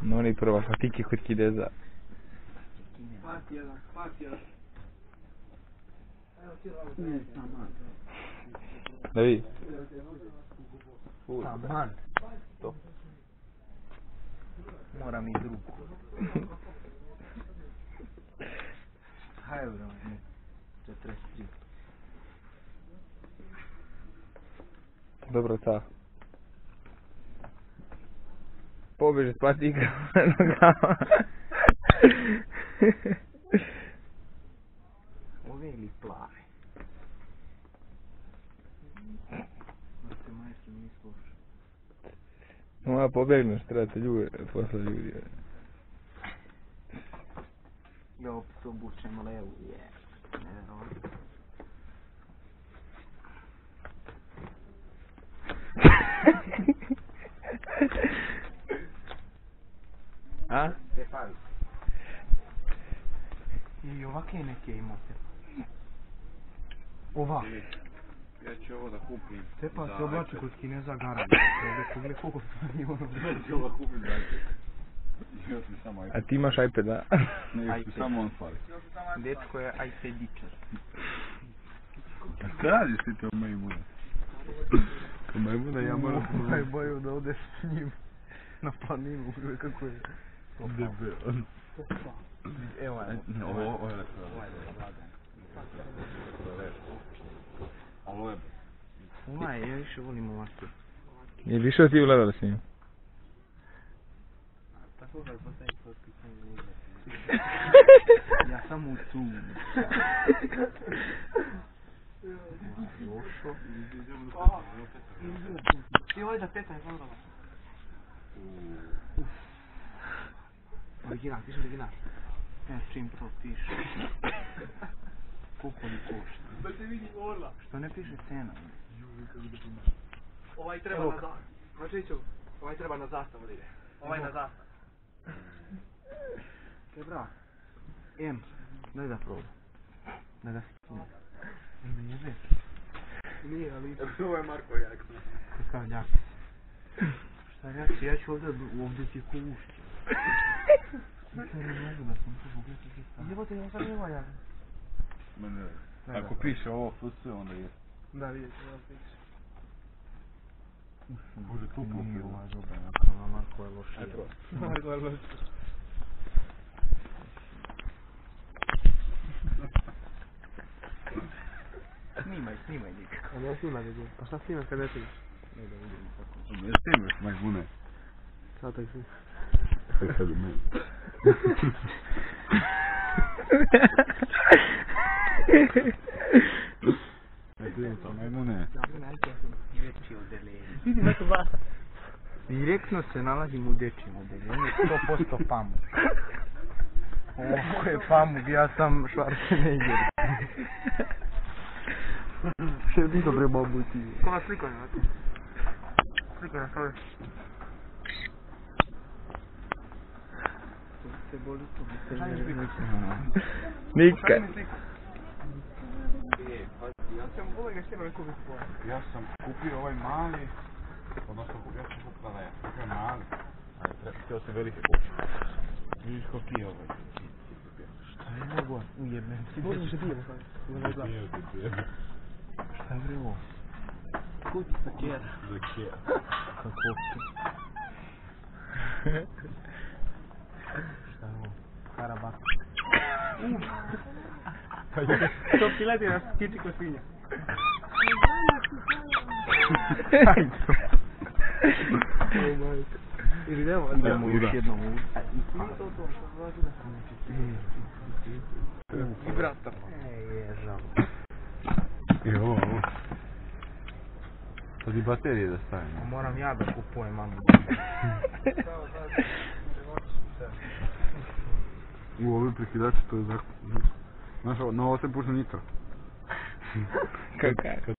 No ni probaš, a ti kod kideza. Da vidi. Taman. To. Moram i drugu. Hajde bro, 43. Dobro, ta. Pobježi spati igra nogama. Ove ili plave? Da se majski mi sluša. Moja pobjegneš, treba te ljude, posla ljudi. I opet obučem levu, je. A? Te pavi. I ovake neke imate. Ova. Ja ću ovo da kupim. Stepa se oblači kod Kineza garant. Pogled koliko stvari ono. Ja ću ovo da kupim, brate. Još mi samo iPad. A ti imaš iPad, da? Ne, još mi samo on fali. Dečko je iPadičar. A šta radiš ti to majmuna? Ko majmuna ja moram... Najbolje da odeš s njim na planinu, kako je. Debel. Evo je. Ovo je ovo je... Ovaj, ja više volim ovako. Je li išao ti u level s njim? Tako ga postaje kod pitanje. Ja sam u tu. Lošo. Ti ovdje za 15 €. Original, piše original. Ja čim to piše. Koliko li košta? Da se vidi orla. Što ne piše cena? Ovaj treba na zastavu. Mačiću, ovaj treba na zastavu da ide. Ovaj na zastavu. Kaj bra? Daj da probam. Da ga skinem. Ne jebe. Nije, ali... Ovo je Marko Jaksa. Kakav Jaksa? Šta Jaksa? Ja ću ovdje ti ko ušće. Nisam ne mogu da sam tu pogledati ti stavio. Jebote, ja sam nema Jaksa. Ako piše ovo FS, onda je. Da, vidjeti, ovo piše. Bože, tuplo Nije pilo. ova dobra, nakon Marko je lošije. Aj, prvo. Marko je lošije. Snimaj nikako. A ne snima ljudi. Pa šta snimaš kad ne snimaš? Ne da vidim kako. Ne snimaš majmune. Sad tako snima. Aj sad u meni. Aj gledam to majmune. Dječje odeljenje. Vidi neko basa. Direktno se nalazim u dječjem odeljenju, 100% pamuk. Ovo je pamuk, ja sam Schwarzenegger. Še vidi dobre babuti. Ko vas slikaju, znate? Slikaju nas ove. Se boli to, se Šta mi slika? Nika. Ja sam ovaj ga htjela neko biti svoje. Ja sam kupio ovaj mali, odnosno ja sam kupio da je kupio mali, ali htio sam velike kuće. Vidiš koliki je ovaj. Šta je ovo? Ujebem si. Možda se pijemo sad. Šta je bre ovo? Kuć za kjera. Za kjera. Kako to? Šta je ovo? Karabak. To ti leti na kiči ko svinja. Ajde. O majka. Ili idemo? Idemo još jednom u... Nije to to, što znači da sam neći. I brata. Ježao. I ovo. Sad i baterije da stavim. Moram ja da kupujem, mamu. U ovi prekidači to je zakon. Znaš, na ovo se pušta nitro. Kakaj. Kad